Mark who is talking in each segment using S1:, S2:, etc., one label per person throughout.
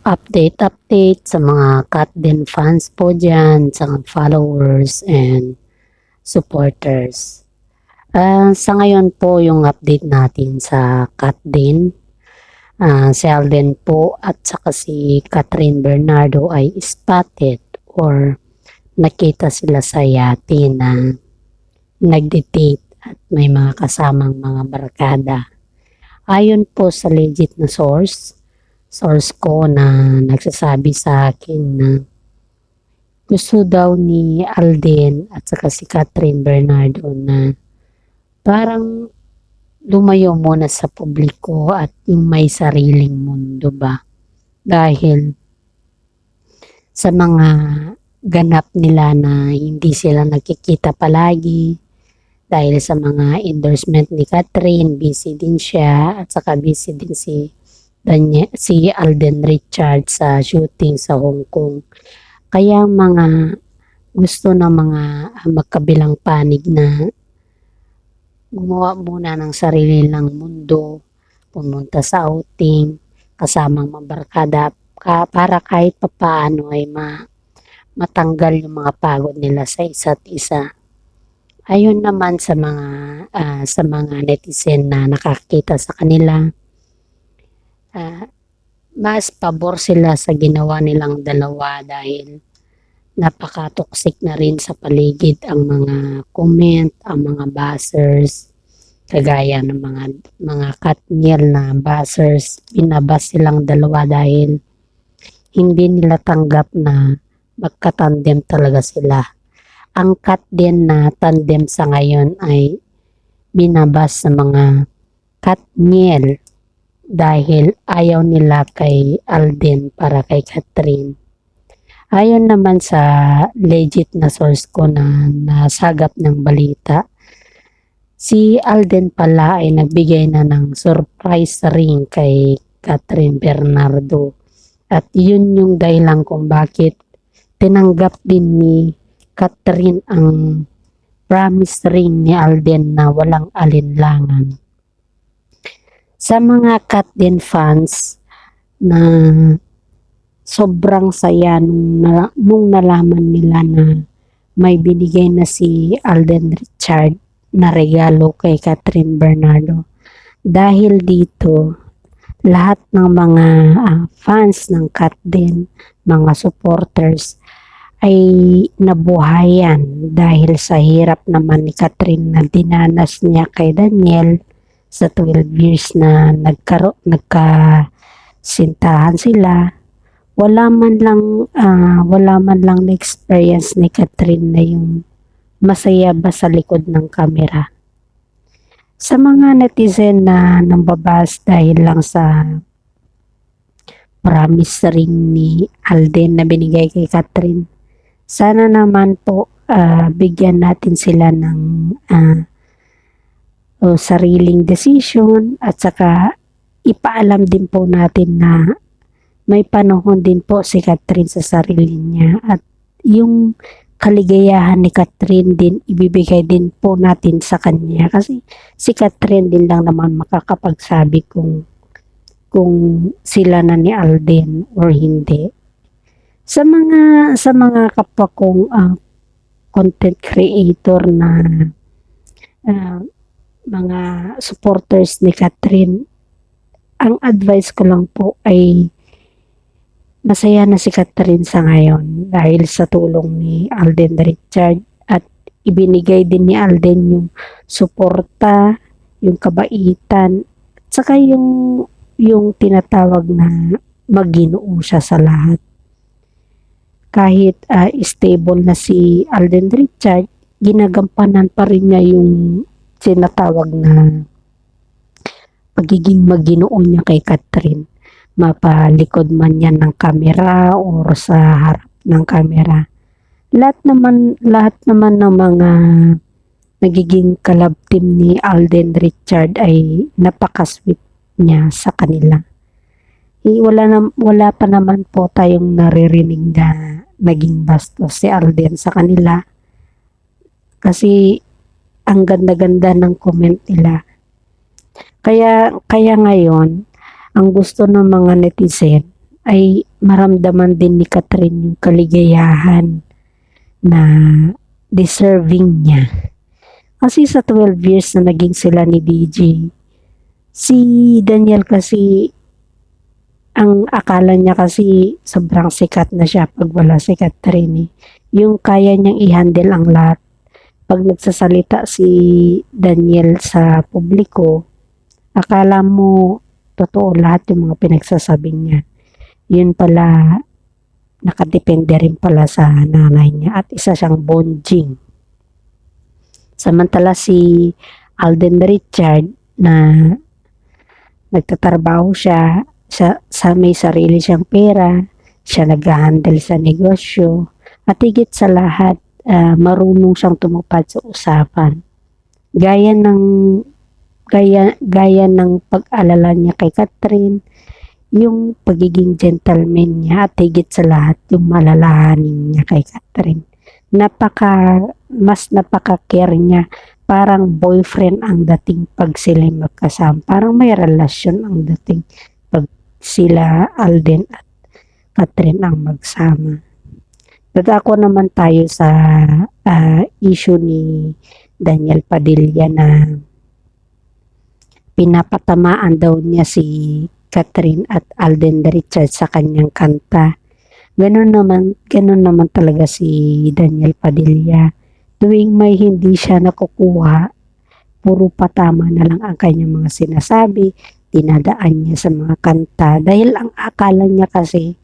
S1: Update sa mga Katden fans po dyan, sa mga followers and supporters. Sa ngayon po yung update natin sa Katden, si Alden po at saka si Catherine Bernardo ay spotted or nakita sila sa yate na nagde-date at may mga kasamang mga barkada. Ayon po sa legit na source ko na nagsasabi sa akin na gusto daw ni Alden at saka si Catherine Bernardo na parang lumayo muna sa publiko at yung may sariling mundo ba. Dahil sa mga ganap nila na hindi sila nagkikita palagi, dahil sa mga endorsement ni Catherine, busy din siya at saka busy din si Alden Richards sa shooting sa Hong Kong. Kaya mga gusto ng mga magkabilang panig na gumawa muna ng sarili ng mundo, pumunta sa outing, kasamang mabarkada para kahit papaano ay matanggal yung mga pagod nila sa isa't isa. Ayun naman sa mga netizen na nakakita sa kanila, mas pabor sila sa ginawa nilang dalawa dahil napaka-toxic na rin sa paligid ang mga comment, ang mga buzzers, kagaya ng mga Katniel na buzzers, binabas silang dalawa dahil hindi nila tanggap na magkatandem talaga sila. Ang Katden na tandem sa ngayon ay binabas sa mga Katniel dahil ayaw nila kay Alden para kay Catherine. Ayon naman sa legit na source ko na nasagap ng balita, si Alden pala ay nagbigay na ng surprise ring kay Catherine Bernardo. At yun yung dahilan kung bakit tinanggap din ni Catherine ang promise ring ni Alden na walang alinlangan. Sa mga Katden fans na sobrang saya nung nalaman nila na may binigay na si Alden Richard na regalo kay Catherine Bernardo. Dahil dito, lahat ng mga fans ng Katden, mga supporters, ay nabuhayan dahil sa hirap naman ni Catherine na dinanas niya kay Daniel sa 12 years na nagkasintahan sila. Wala man lang na-experience ni Catherine na yung masaya ba sa likod ng kamera. Sa mga netizen na nambabas dahil lang sa promise ring ni Alden na binigay kay Catherine, sana naman po bigyan natin sila ng sariling decision at saka ipaalam din po natin na may panahon din po si Catherine sa sarili niya at yung kaligayahan ni Catherine din ibibigay din po natin sa kanya kasi si Catherine din lang naman makakapagsabi kung sila na ni Alden or hindi. Sa mga kapwa kong content creator na mga supporters ni Catherine, ang advice ko lang po ay masaya na si Catherine sa ngayon dahil sa tulong ni Alden Richard at ibinigay din ni Alden yung suporta, yung kabaitan, at saka yung tinatawag na magginoo siya sa lahat. Kahit stable na si Alden Richard, ginagampanan pa rin niya yung tinatawag na pagiging magginoo niya kay Catherine. Mapalikod man yan ng kamera o sa harap ng kamera. Lahat naman ng mga nagiging collab team ni Alden Richard ay napaka-sweet niya sa kanila. Wala pa naman po tayong naririnig na naging bastos si Alden sa kanila kasi ang ganda-ganda ng comment nila. Kaya ngayon, ang gusto ng mga netizen ay maramdaman din ni Catherine yung kaligayahan na deserving niya. Kasi sa 12 years na naging sila ni DJ, si Daniel kasi, ang akala niya kasi sobrang sikat na siya pag wala si Catherine. Yung kaya niyang i-handle ang lahat. Pag nagsasalita si Daniel sa publiko, akala mo totoo lahat yung mga pinagsasabi niya. Yun pala, nakadepende rin pala sa nanay niya at isa siyang bonjing. Samantala si Alden Richard na nagtatrabaho siya, sa may sarili siyang pera, siya nag-handle sa negosyo, at higit sa lahat, marunong siyang tumupad sa usapan. Gaya ng pag-alala niya kay Catherine, yung pagiging gentleman niya, at higit sa lahat, yung malalahanin niya kay Catherine. Mas napaka-care niya. Parang boyfriend ang dating pag sila magkasama. Parang may relasyon ang dating pag sila Alden at Catherine ang magsama. Dadako naman tayo sa issue ni Daniel Padilla na pinapatamaan daw niya si Catherine at Alden Richard sa kanyang kanta. Ganun naman talaga si Daniel Padilla. Tuwing may hindi siya nakukuha, puro patama na lang ang kanyang mga sinasabi, dinadaan niya sa mga kanta. Dahil ang akala niya kasi,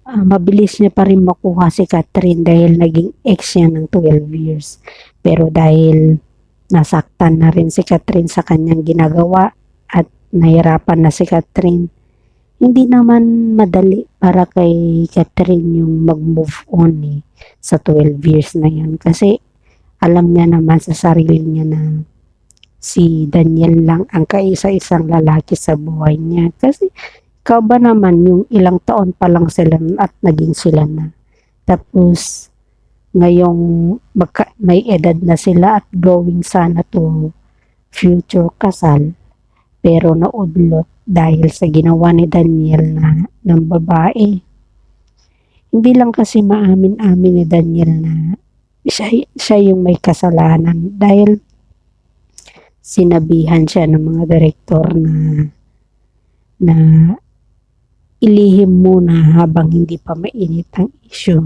S1: mabilis niya pa rin makuha si Catherine dahil naging ex niya ng 12 years. Pero dahil nasaktan na rin si Catherine sa kanyang ginagawa at nahirapan na si Catherine, hindi naman madali para kay Catherine yung mag-move on sa 12 years na yun. Kasi alam niya naman sa sarili niya na si Daniel lang ang kaisa-isang lalaki sa buhay niya. Kasi ikaw ba naman yung ilang taon pa lang sila at naging sila na. Tapos ngayong may edad na sila at going sana to future kasal, pero naudlot dahil sa ginawa ni Daniel na ng babae. Hindi lang kasi maamin-amin ni Daniel na siya yung may kasalanan dahil sinabihan siya ng mga direktor na ilihim muna habang hindi pa mainit ang issue.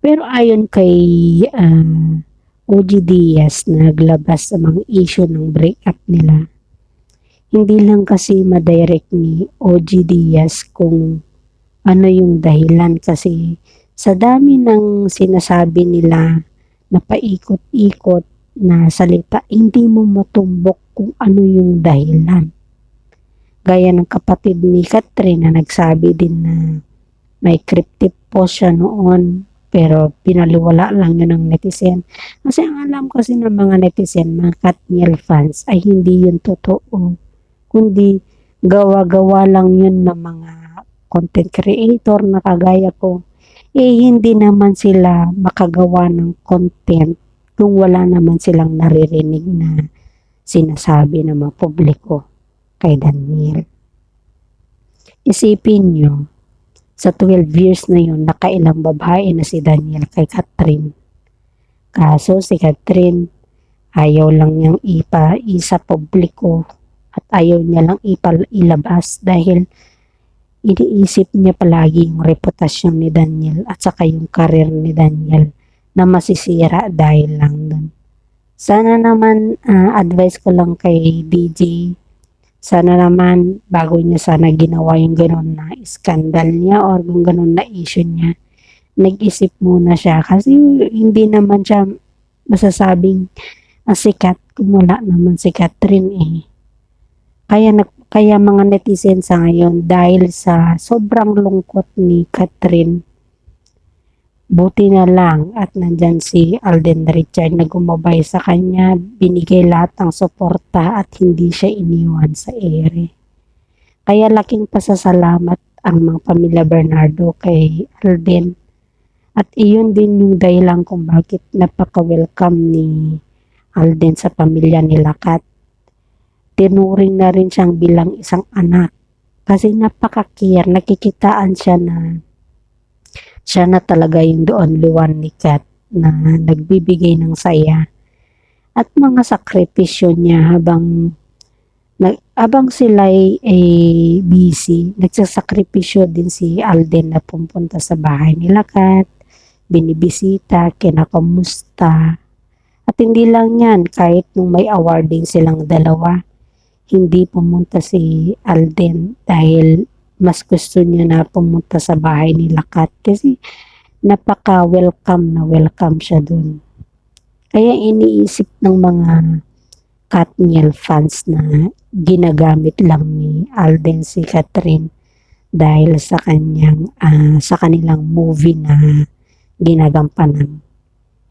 S1: Pero ayon kay OG Diaz na naglabas sa mga issue ng breakup nila, hindi lang kasi madirect ni OG Diaz kung ano yung dahilan kasi sa dami ng sinasabi nila na paikot-ikot na salita, hindi mo matumbok kung ano yung dahilan. Gaya ng kapatid ni Catherine na nagsabi din na may cryptic post siya noon pero pinaliwala lang yun ng netizen. Kasi ang alam kasi ng mga netizen, mga Katniel fans, ay hindi yun totoo. Kundi gawa-gawa lang yun ng mga content creator na kagaya ko. Hindi naman sila makagawa ng content kung wala naman silang naririnig na sinasabi ng mga publiko kay Daniel. Isipin nyo, sa 12 years na yun, nakailang babae na si Daniel kay Catherine. Kaso si Catherine, ayaw lang niyang isa publiko at ayaw niya lang ilabas dahil iniisip niya palagi yung reputasyon ni Daniel at saka yung karir ni Daniel na masisira dahil lang dun. Sana naman, advice ko lang kay DJ, sana naman bago niya sana ginawa yung ganun na skandal niya or yung ganun na issue niya, nag-isip muna siya kasi hindi naman siya masasabing sikat kung wala naman si Catherine . Kaya mga netizen sa ngayon, dahil sa sobrang lungkot ni Catherine, buti na lang at nandyan si Alden Richard na gumabay sa kanya, binigay lahat ng suporta at hindi siya iniwan sa ere. Kaya laking pasasalamat ang mga pamilya Bernardo kay Alden. At iyon din yung dahilan kung bakit napaka-welcome ni Alden sa pamilya nila Kat. Tinuring na rin siyang bilang isang anak Kasi napaka-care, nakikitaan siya na talaga yung the only one ni Kat na nagbibigay ng saya at mga sakripisyo niya habang sila ay busy, nagsasakripisyo din si Alden na pumunta sa bahay nila Kat, binibisita, kinakamusta. At hindi lang yan, kahit nung may awarding silang dalawa, hindi pumunta si Alden dahil mas gusto niya na pumunta sa bahay nila Kat kasi napaka-welcome na welcome siya dun. Kaya iniisip ng mga Katniel fans na ginagamit lang ni Alden si Catherine dahil sa sa kanilang movie na ginagampanan.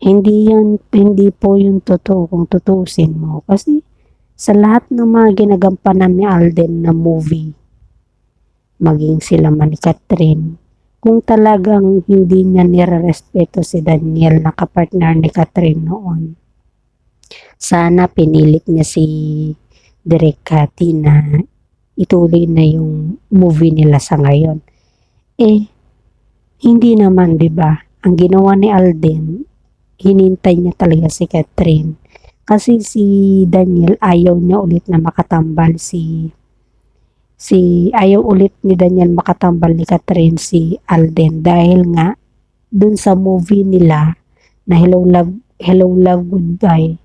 S1: Hindi po yung totoo kung tutuusin mo kasi sa lahat ng mga ginagampanan ni Alden na movie, maging sila man ni Catherine, kung talagang hindi niya nirerespeto si Daniel na kapartner ni Catherine noon, sana pinilit niya si Direk Cathy na ituloy na yung movie nila sa ngayon. Hindi naman, di ba? Ang ginawa ni Alden, hinintay niya talaga si Catherine. Kasi si Daniel ayaw niya ulit na makatambal ayaw ulit ni Daniel makatambal ni Catherine si Alden dahil nga dun sa movie nila na Hello Love Goodbye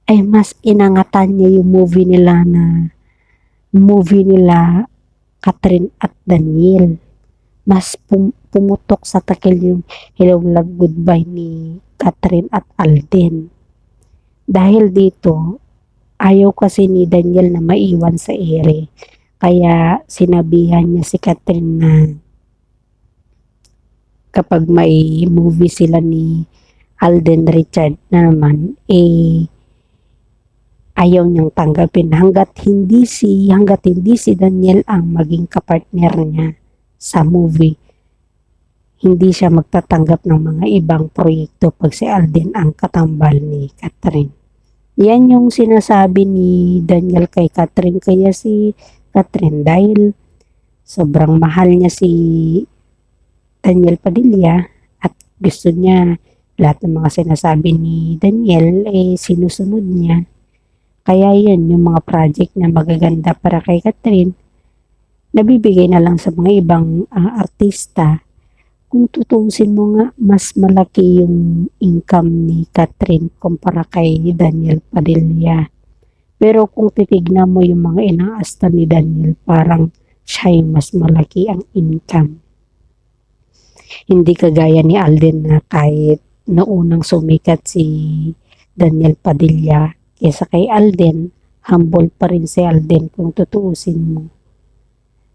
S1: ay mas inangatan niya yung movie nila Catherine at Daniel. Mas pumutok sa takil yung Hello Love Goodbye ni Catherine at Alden. Dahil dito, ayaw kasi ni Daniel na maiwan sa ere. Kaya sinabihan niya si Catherine na kapag may movie sila ni Alden Richard na naman, ayaw niyang tanggapin hanggat hindi si Daniel ang maging kapartner niya sa movie. Hindi siya magtatanggap ng mga ibang proyekto pag si Alden ang katambal ni Catherine. Yan yung sinasabi ni Daniel kay Catherine, kaya si Catherine dahil sobrang mahal niya si Daniel Padilla at gusto niya lahat ng mga sinasabi ni Daniel sinusunod niya. Kaya yan yung mga project na magaganda para kay Catherine nabibigay na lang sa mga ibang artista. Kung tutuusin mo nga, mas malaki yung income ni Catherine kumpara kay Daniel Padilla. Pero kung titignan mo yung mga inaasta ni Daniel, parang siya yung mas malaki ang income. Hindi kagaya ni Alden na kahit naunang sumikat si Daniel Padilla kesa kay Alden, humble pa rin si Alden kung tutuusin mo.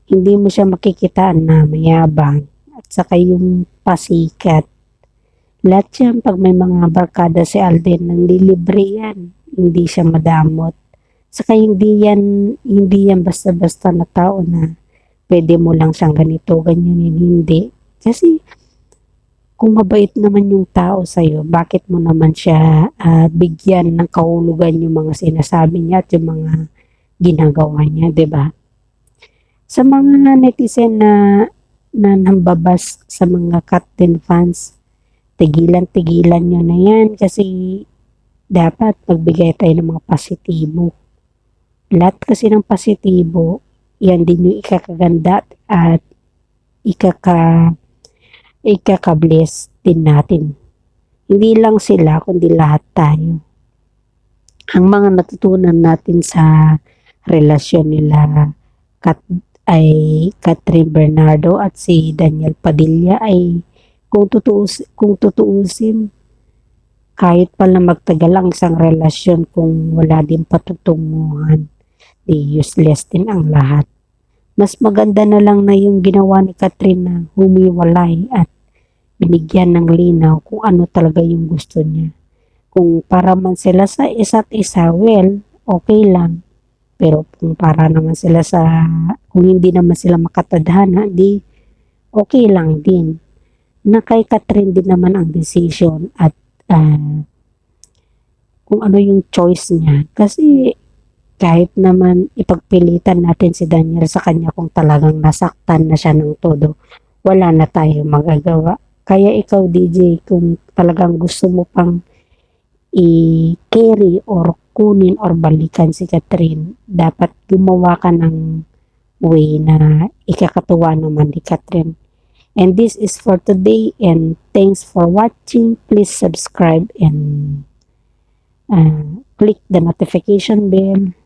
S1: Hindi mo siya makikitaan na mayabang at saka yung pasikat. Lahat yan pag may mga barkada si Alden, nang lilibre yan. Hindi siya madamot. Saka hindi yan basta-basta na tao na pwede mo lang siyang ganito, ganyan, hindi. Kasi kung mabait naman yung tao sa'yo, bakit mo naman siya bigyan ng kahulugan yung mga sinasabi niya at yung mga ginagawa niya, 'di ba? Sa mga netizen na nambabas sa mga Katniel fans, tigilan nyo na yan kasi dapat magbigay tayo ng mga positibo. Lahat kasi ng positibo, yan din yung ikakaganda at ikaka-bless din natin. Hindi lang sila, kundi lahat tayo. Ang mga natutunan natin sa relasyon nila Catherine Bernardo at si Daniel Padilla ay kung tutuusin, kahit pala magtagal ang isang relasyon kung wala din patutunguhan, di useless din ang lahat. Mas maganda na lang na yung ginawa ni Catherine na humiwalay at binigyan ng linaw kung ano talaga yung gusto niya. Kung para man sila sa isa't isa, well, okay lang. Pero kung para naman sila kung hindi naman sila makatadhana, di okay lang din. Na kay Catherine din naman ang decision at kung ano yung choice niya. Kasi kahit naman ipagpilitan natin si Daniel sa kanya kung talagang nasaktan na siya ng todo, wala na tayong magagawa. Kaya ikaw, DJ, kung talagang gusto mo pang i-carry or kunin or balikan si Catherine, dapat gumawa ka ng way na ikakatuwa naman ni Catherine. And this is for today, and thanks for watching. Please subscribe and click the notification bell